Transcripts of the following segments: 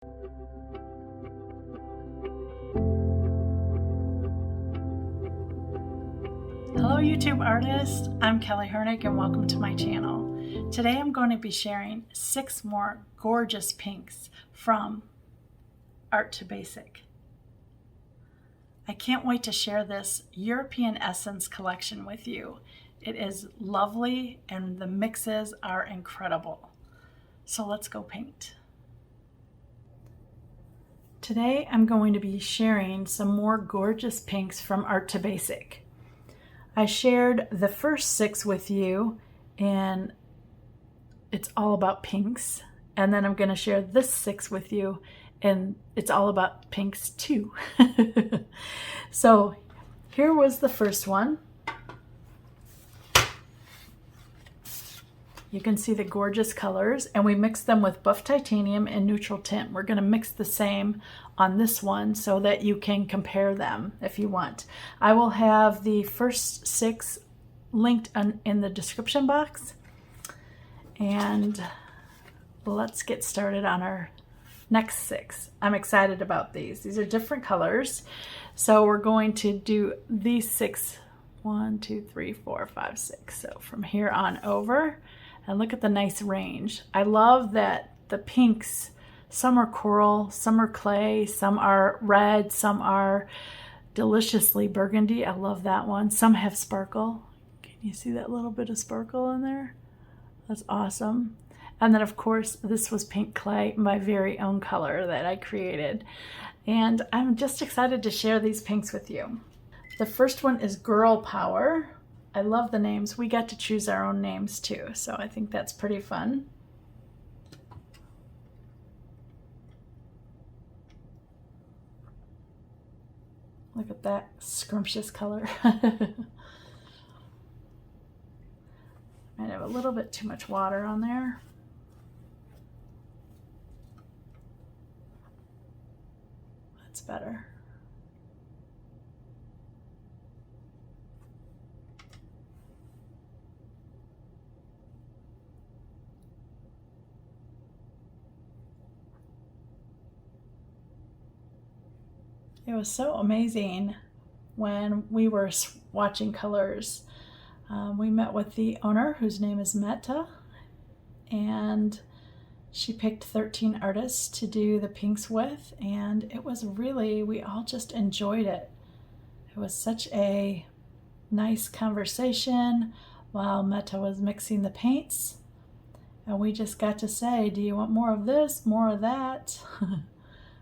Hello YouTube artists, I'm Kelly Hernick and welcome to my channel. Today I'm going to be sharing 6 more gorgeous pinks from Art to Basic. I can't wait to share this European Essence collection with you. It is lovely and the mixes are incredible. So let's go paint. Today I'm going to be sharing some more gorgeous pinks from Art to Basic. I shared the first 6 with you and it's all about pinks, and then I'm going to share this 6 with you and it's all about pinks too. So here was the first one. You can see the gorgeous colors, and we mixed them with buff titanium and neutral tint. We're going to mix the same on this one so that you can compare them if you want. I will have the first 6 linked in the description box. And let's get started on our next 6. I'm excited about these. These are different colors. So we're going to do these 6, 1, 2, 3, 4, 5, 6. So from here on over. And look at the nice range. I love that the pinks, some are coral, some are clay, some are red, some are deliciously burgundy. I love that one. Some have sparkle. Can you see that little bit of sparkle in there? That's awesome. And then of course, this was pink clay, my very own color that I created. And I'm just excited to share these pinks with you. The first one is Girl Power. I love the names. We got to choose our own names too, so I think that's pretty fun. Look at that scrumptious color. Might have a little bit too much water on there. That's better. It was so amazing when we were swatching colors. We met with the owner, whose name is Meta, and she picked 13 artists to do the pinks with, and it was really, we all just enjoyed it. It was such a nice conversation while Meta was mixing the paints, and we just got to say, do you want more of this, more of that?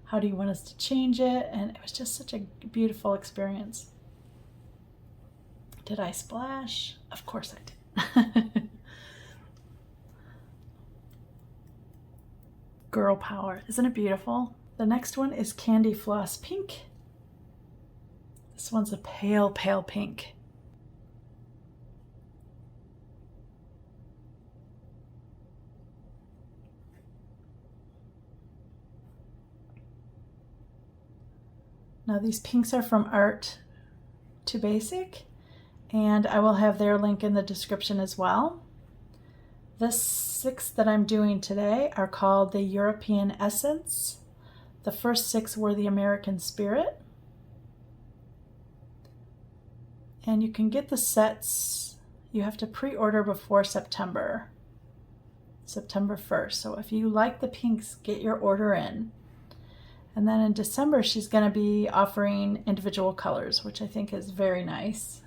How do you want us to change it? And it was just such a beautiful experience. Did I splash? Of course I did. Girl Power. Isn't it beautiful? The next one is Candy Floss Pink. This one's a pale, pale pink. Now these pinks are from Art to Basic, and I will have their link in the description as well. The 6 that I'm doing today are called the European Essence. The first 6 were the American Spirit. And you can get the sets, you have to pre-order before September 1st. So if you like the pinks, get your order in. And then in December, she's going to be offering individual colors, which I think is very nice.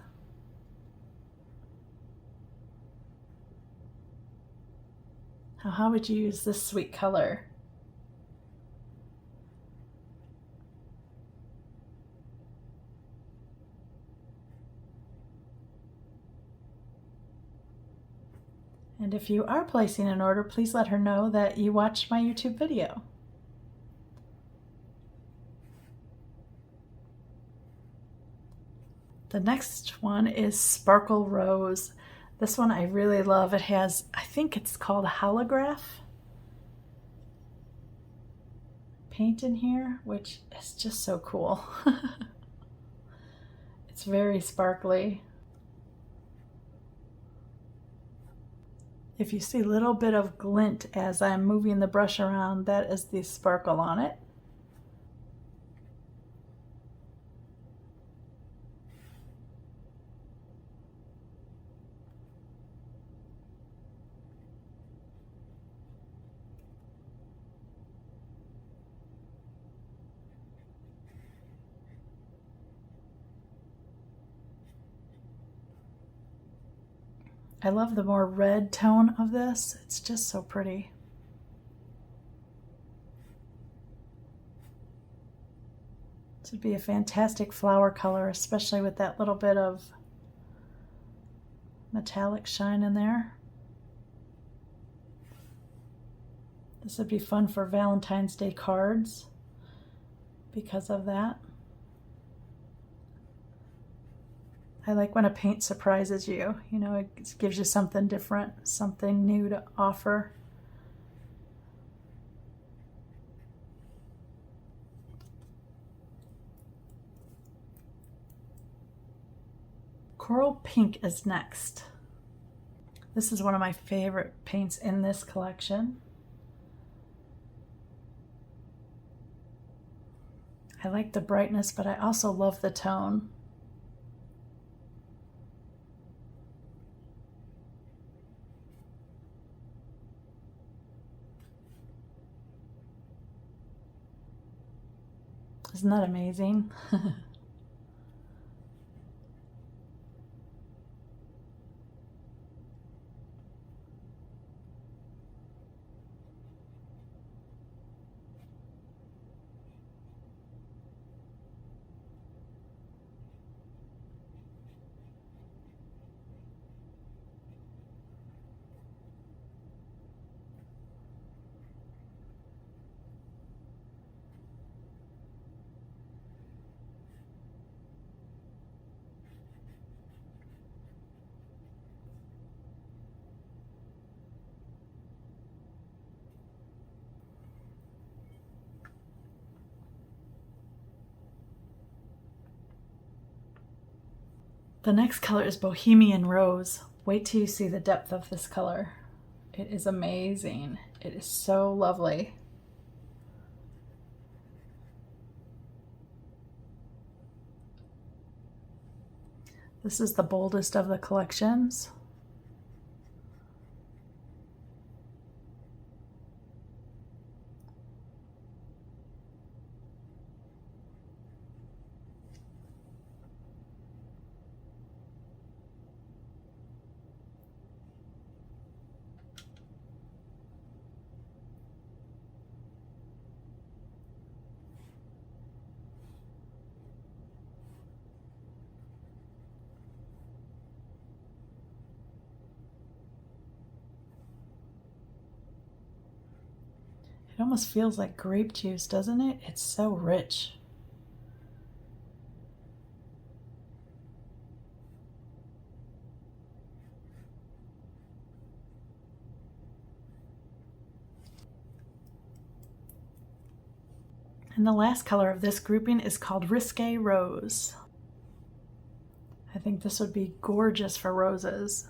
How would you use this sweet color? And if you are placing an order, please let her know that you watched my YouTube video. The next one is Sparkle Rose. This one I really love. It has, I think it's called holograph paint in here, which is just so cool. It's very sparkly. If you see a little bit of glint as I'm moving the brush around, that is the sparkle on it. I love the more red tone of this. It's just so pretty. This would be a fantastic flower color, especially with that little bit of metallic shine in there. This would be fun for Valentine's Day cards because of that. I like when a paint surprises you. You know, it gives you something different, something new to offer. Coral Pink is next. This is one of my favorite paints in this collection. I like the brightness, but I also love the tone. Isn't that amazing? The next color is Bohemian Rose. Wait till you see the depth of this color. It is amazing. It is so lovely. This is the boldest of the collections. It almost feels like grape juice, doesn't it? It's so rich. And the last color of this grouping is called Risque Rose. I think this would be gorgeous for roses.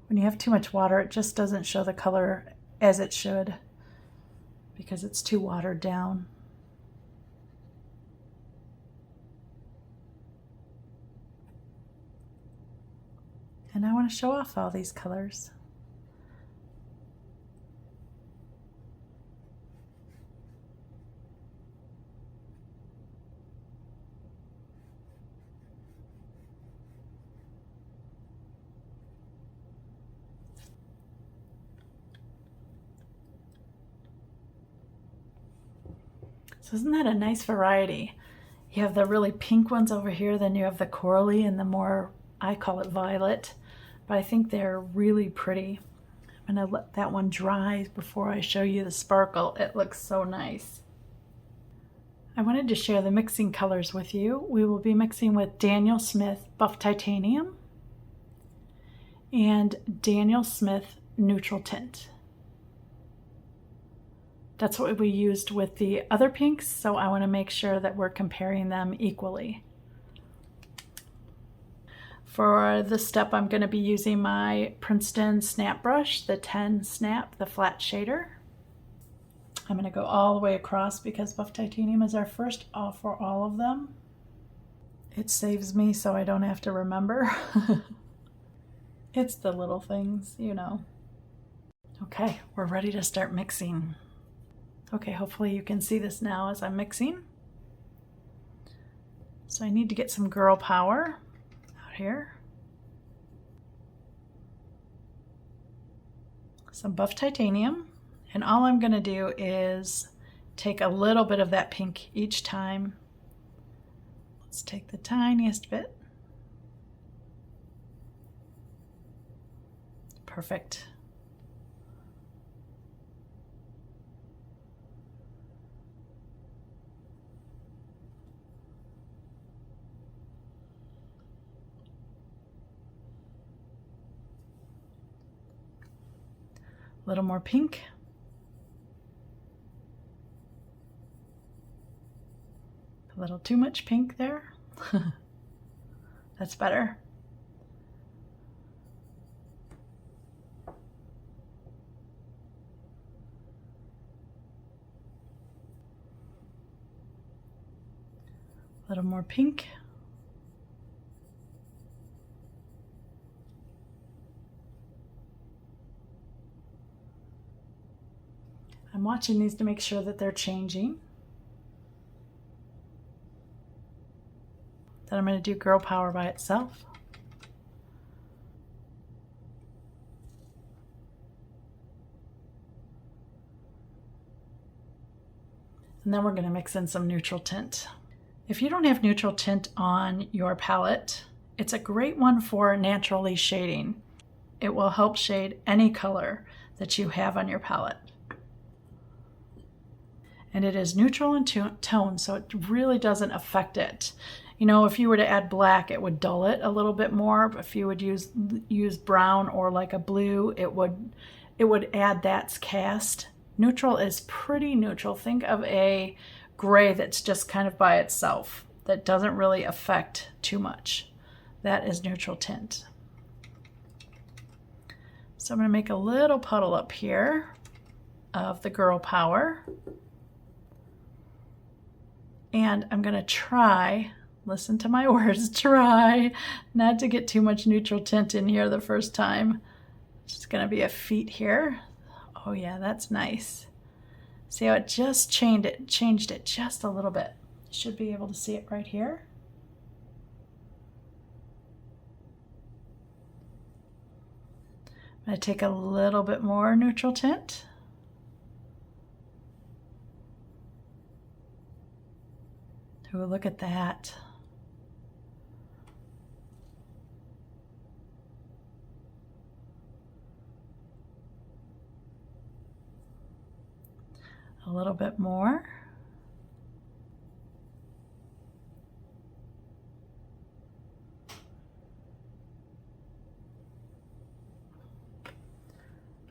When you have too much water, it just doesn't show the color as it should because it's too watered down. And I want to show off all these colors. So isn't that a nice variety? You have the really pink ones over here, then you have the corally and the more, I call it violet, but I think they're really pretty. I'm gonna let that one dry before I show you the sparkle. It looks so nice. I wanted to share the mixing colors with you. We will be mixing with Daniel Smith Buff Titanium and Daniel Smith Neutral Tint. That's what we used with the other pinks, so I want to make sure that we're comparing them equally. For this step, I'm going to be using my Princeton snap brush, the 10 snap, the flat shader. I'm going to go all the way across because buff titanium is our first for all of them. It saves me so I don't have to remember. It's the little things, you know. Okay, we're ready to start mixing. Okay, hopefully you can see this now as I'm mixing. So I need to get some girl power out here. Some buff titanium. And all I'm going to do is take a little bit of that pink each time. Let's take the tiniest bit. Perfect. A little more pink. A little too much pink there. That's better. A little more pink. I'm watching these to make sure that they're changing. Then I'm going to do girl power by itself. And then we're going to mix in some neutral tint. If you don't have neutral tint on your palette, it's a great one for naturally shading. It will help shade any color that you have on your palette. And it is neutral in tone, so it really doesn't affect it. You know, if you were to add black, it would dull it a little bit more. But if you would use brown or like a blue, it would add that cast. Neutral is pretty neutral. Think of a gray that's just kind of by itself, that doesn't really affect too much. That is neutral tint. So I'm going to make a little puddle up here of the girl power. And I'm going to try, listen to my words, try not to get too much neutral tint in here the first time. It's just going to be a feet here. Oh yeah, that's nice. See how it just changed it just a little bit. You should be able to see it right here. I'm going to take a little bit more neutral tint. Ooh, look at that. A little bit more.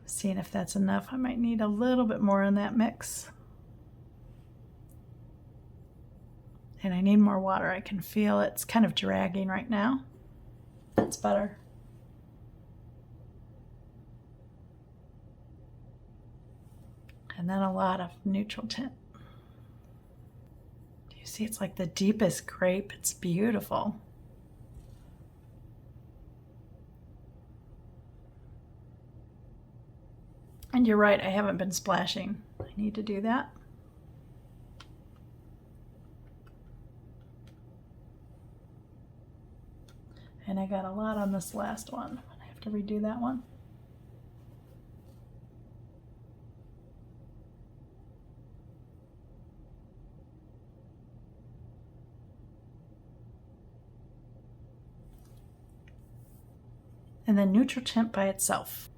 Seeing if that's enough. I might need a little bit more in that mix. And I need more water. I can feel it's kind of dragging right now. That's better. And then a lot of neutral tint. Do you see? It's like the deepest grape. It's beautiful. And you're right, I haven't been splashing. I need to do that. And I got a lot on this last one. I have to redo that one. And then neutral tint by itself.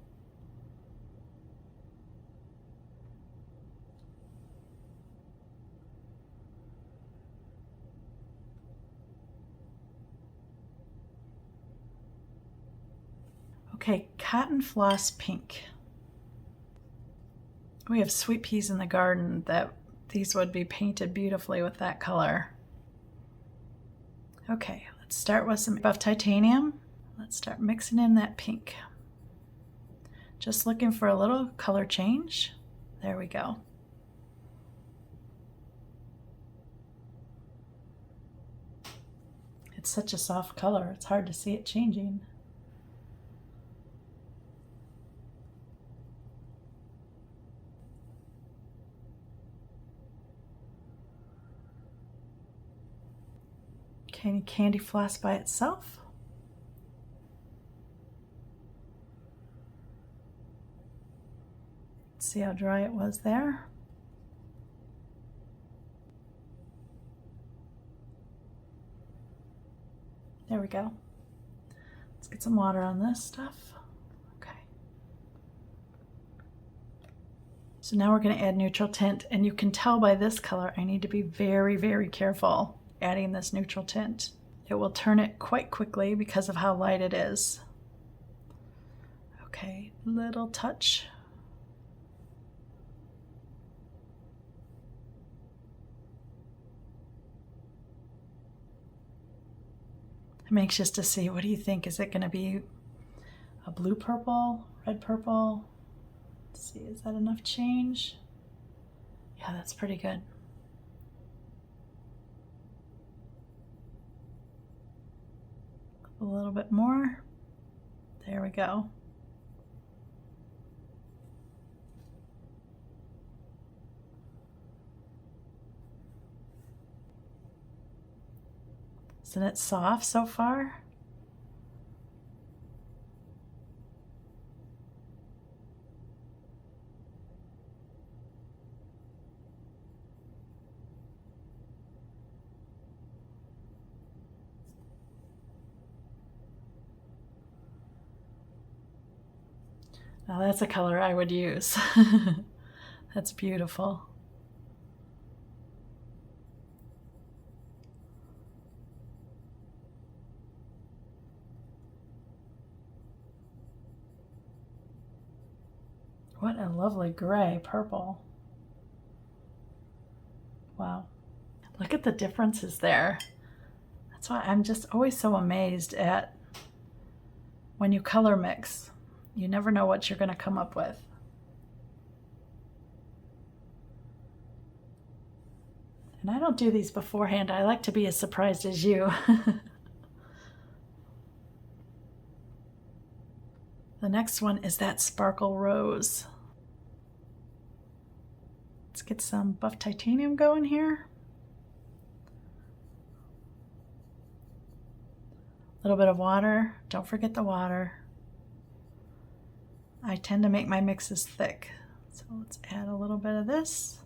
Okay, cotton floss pink. We have sweet peas in the garden that these would be painted beautifully with that color. Okay, let's start with some buff titanium. Let's start mixing in that pink. Just looking for a little color change. There we go. It's such a soft color, it's hard to see it changing. Candy floss by itself. See how dry it was there. There we go. Let's get some water on this stuff. Okay. So now we're going to add neutral tint, and you can tell by this color I need to be very, very careful adding this neutral tint. It will turn it quite quickly because of how light it is. Okay, little touch. I'm anxious to see, what do you think? Is it going to be a blue purple, red purple? Let's see, is that enough change? Yeah, that's pretty good. A little bit more. There we go. Isn't it soft so far? Now that's a color I would use. That's beautiful. What a lovely gray purple. Wow. Look at the differences there. That's why I'm just always so amazed at when you color mix. You never know what you're going to come up with. And I don't do these beforehand. I like to be as surprised as you. The next one is that sparkle rose. Let's get some buff titanium going here. A little bit of water. Don't forget the water. I tend to make my mixes thick, so let's add a little bit of this.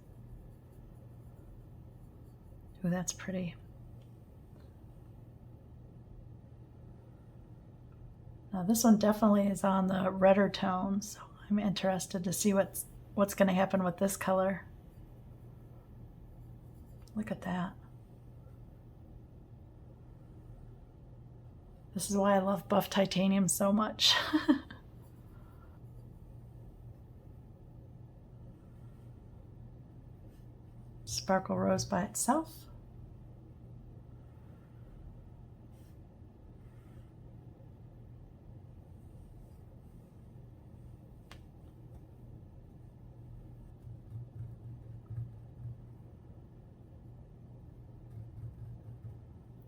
Ooh, that's pretty. Now this one definitely is on the redder tone, so I'm interested to see what's going to happen with this color. Look at that. This is why I love buff titanium so much. Sparkle rose by itself.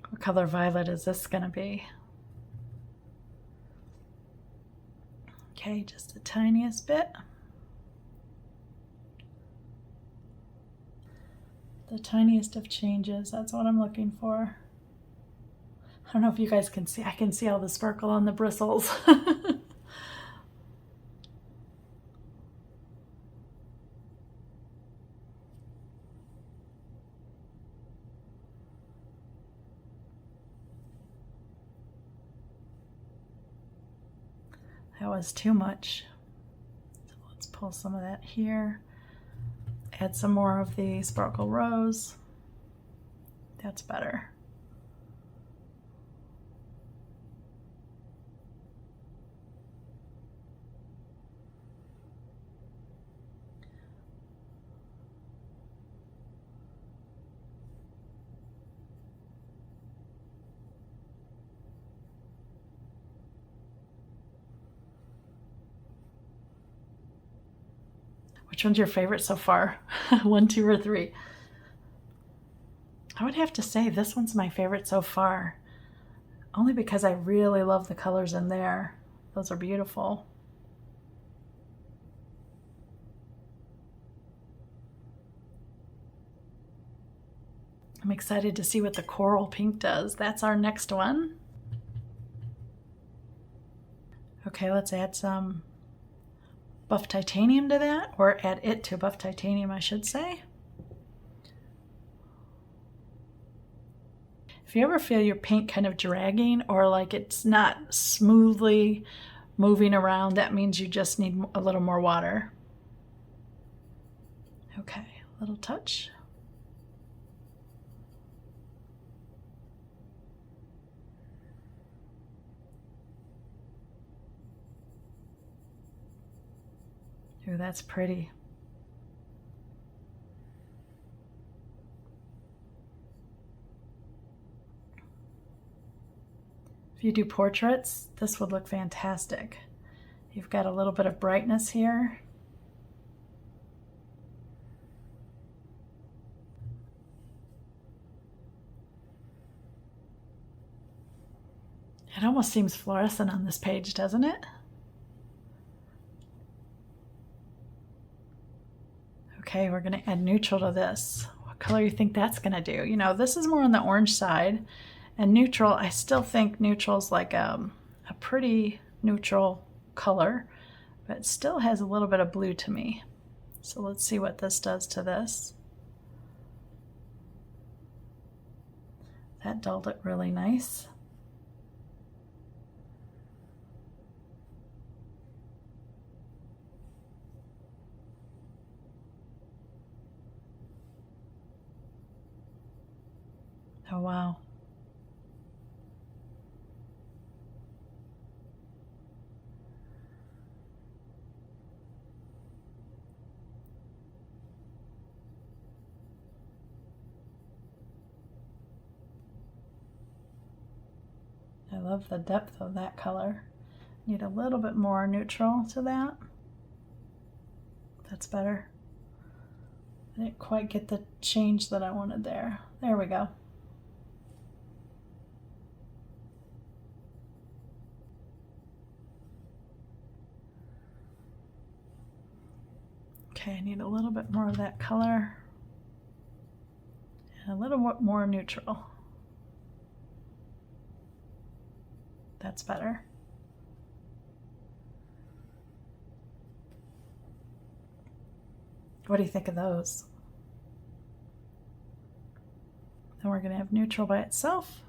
What color violet is this going to be? Okay, just the tiniest bit. The tiniest of changes, that's what I'm looking for. I don't know if you guys can see, I can see all the sparkle on the bristles. That was too much. So let's pull some of that here. Add some more of the sparkle rose. That's better. Which one's your favorite so far? 1, 2, or 3? I would have to say this one's my favorite so far. Only because I really love the colors in there. Those are beautiful. I'm excited to see what the coral pink does. That's our next one. Okay, let's add some buff titanium to that, or add it to buff titanium, I should say. If you ever feel your paint kind of dragging or like it's not smoothly moving around, that means you just need a little more water. Okay, a little touch. Ooh, that's pretty. If you do portraits, this would look fantastic. You've got a little bit of brightness here. It almost seems fluorescent on this page, doesn't it? Okay, we're gonna add neutral to this. What color do you think that's gonna do? You know, this is more on the orange side, and neutral, I still think neutral's like a pretty neutral color, but it still has a little bit of blue to me. So let's see what this does to this. That dulled it really nice. Oh, wow. I love the depth of that color. Need a little bit more neutral to that. That's better. I didn't quite get the change that I wanted there. There we go. Okay, I need a little bit more of that color and a little bit more neutral. That's better. What do you think of those? Then we're going to have neutral by itself.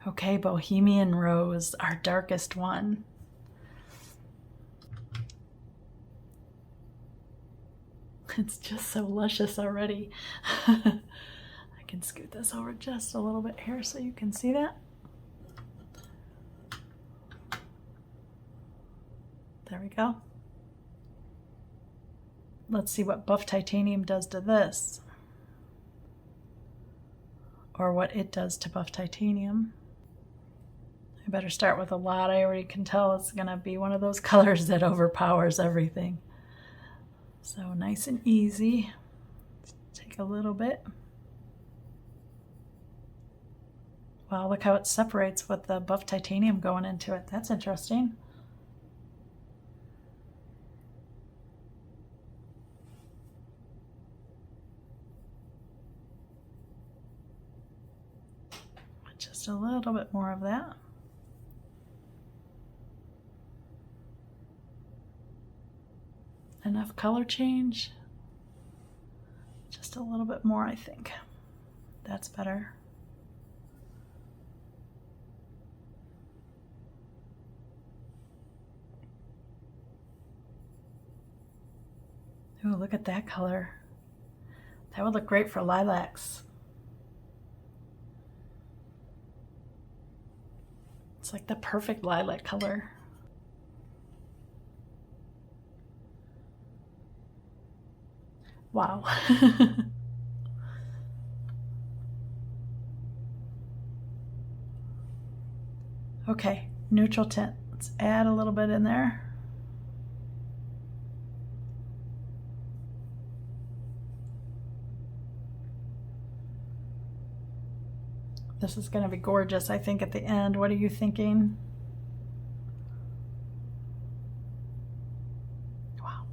Okay, Bohemian Rose, our darkest one. It's just so luscious already. I can scoot this over just a little bit here so you can see that. There we go. Let's see what buff titanium does to this, or what it does to buff titanium. I better start with a lot. I already can tell it's gonna be one of those colors that overpowers everything. So nice and easy. Let's take a little bit. Wow, look how it separates with the buff titanium going into it. That's interesting. Just a little bit more of that. Enough color change. Just a little bit more, I think. That's better. Ooh, look at that color. That would look great for lilacs. It's like the perfect lilac color. Wow. Okay, neutral tint. Let's add a little bit in there. This is going to be gorgeous, I think, at the end. What are you thinking? Wow.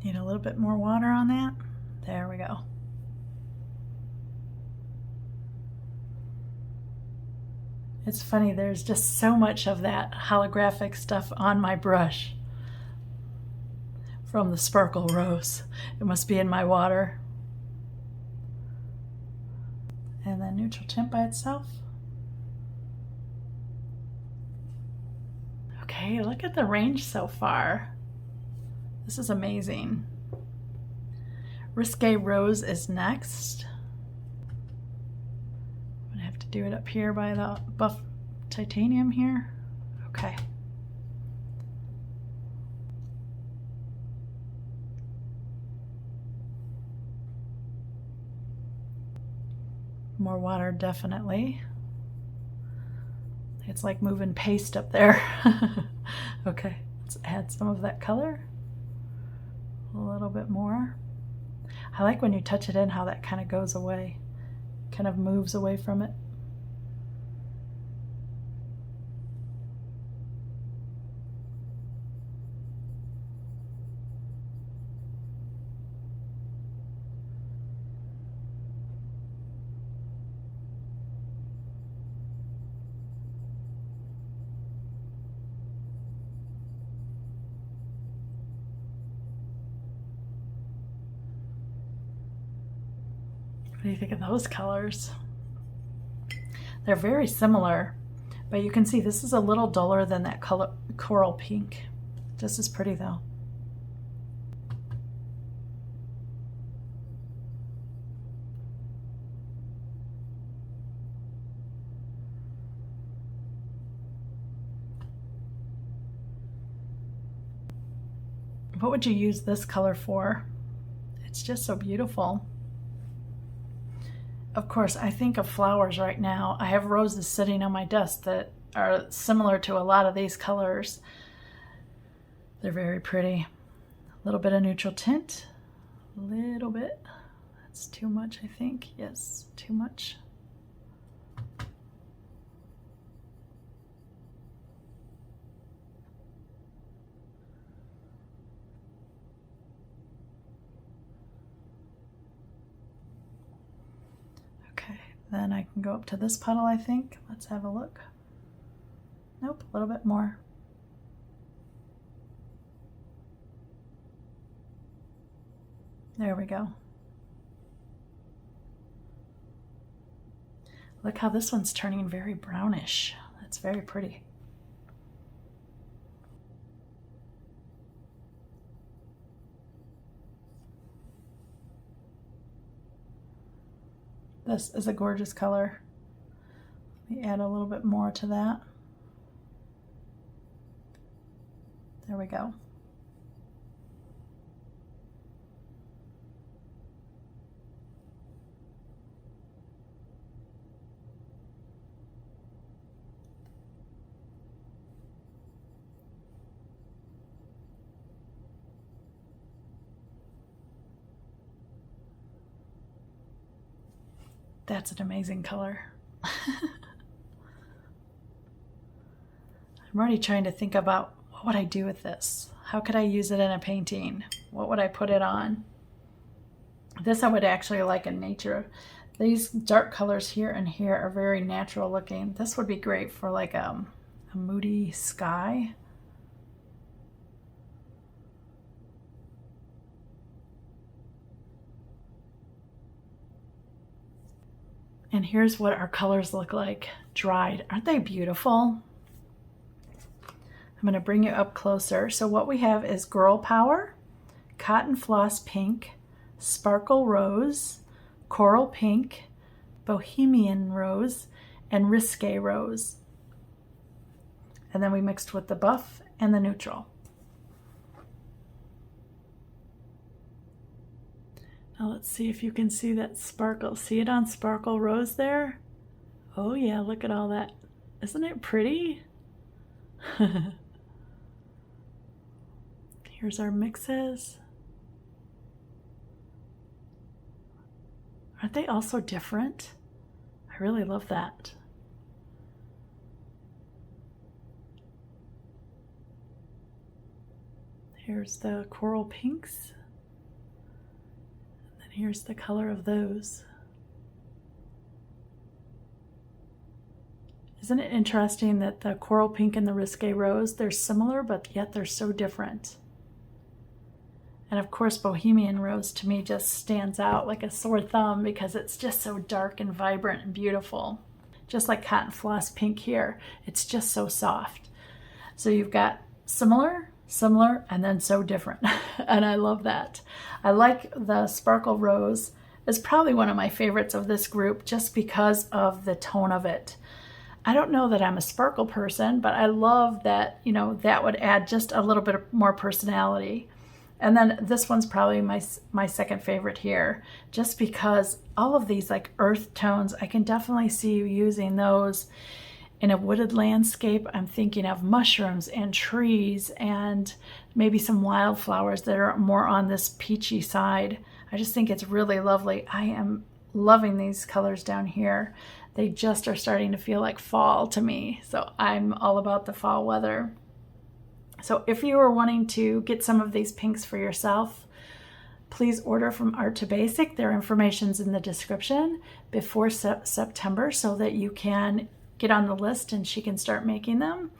Need a little bit more water on that. There we go. It's funny, there's just so much of that holographic stuff on my brush from the Sparkle Rose. It must be in my water. And then neutral tint by itself. Okay, look at the range so far. This is amazing. Risque Rose is next. I'm gonna have to do it up here by the buff titanium here. Okay. More water, definitely. It's like moving paste up there. Okay, let's add some of that color. A little bit more. I like when you touch it in how that kind of goes away, kind of moves away from it. What do you think of those colors? They're very similar, but you can see this is a little duller than that color, coral pink. Just as pretty though. What would you use this color for? It's just so beautiful. Of course, I think of flowers right now. I have roses sitting on my desk that are similar to a lot of these colors. They're very pretty. A little bit of neutral tint. A little bit. That's too much, I think. Yes, too much. Then I can go up to this puddle, I think. Let's have a look. Nope, a little bit more. There we go. Look how this one's turning very brownish. That's very pretty. This is a gorgeous color. Let me add a little bit more to that. There we go. That's an amazing color. I'm already trying to think about what would I do with this? How could I use it in a painting? What would I put it on? This I would actually like in nature. These dark colors here and here are very natural looking. This would be great for like a moody sky. And here's what our colors look like dried. Aren't they beautiful? I'm going to bring you up closer. So what we have is Girl Power, Cotton Floss Pink, Sparkle Rose, Coral Pink, Bohemian Rose, and Risque Rose. And then we mixed with the buff and the neutral. Now let's see if you can see that sparkle. See it on Sparkle Rose there? Oh yeah, look at all that. Isn't it pretty? Here's our mixes. Aren't they all so different? I really love that. Here's the coral pinks. And then here's the color of those. Isn't it interesting that the coral pink and the Risque Rose, they're similar, but yet they're so different. And of course, Bohemian Rose to me just stands out like a sore thumb because it's just so dark and vibrant and beautiful. Just like Cotton Floss Pink here, it's just so soft. So you've got similar, and then so different. And I love that. I like the Sparkle Rose. It's probably one of my favorites of this group just because of the tone of it. I don't know that I'm a sparkle person, but I love that, you know, that would add just a little bit more personality. And then this one's probably my second favorite here, just because all of these like earth tones, I can definitely see you using those in a wooded landscape. I'm thinking of mushrooms and trees and maybe some wildflowers that are more on this peachy side. I just think it's really lovely. I am loving these colors down here. They just are starting to feel like fall to me. So I'm all about the fall weather. So if you are wanting to get some of these pinks for yourself, please order from Art to Basic. Their information's in the description before September so that you can get on the list and she can start making them.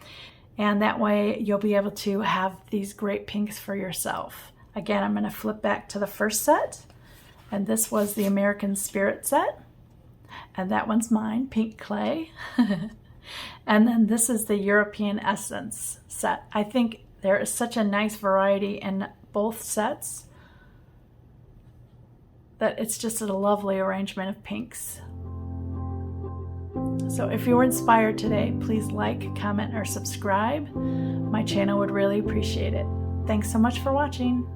And that way you'll be able to have these great pinks for yourself. Again, I'm going to flip back to the first set. And this was the American Spirit set. And that one's mine, Pink Clay. And then this is the European Essence set. I think there is such a nice variety in both sets that it's just a lovely arrangement of pinks. So if you were inspired today, please like, comment, or subscribe. My channel would really appreciate it. Thanks so much for watching.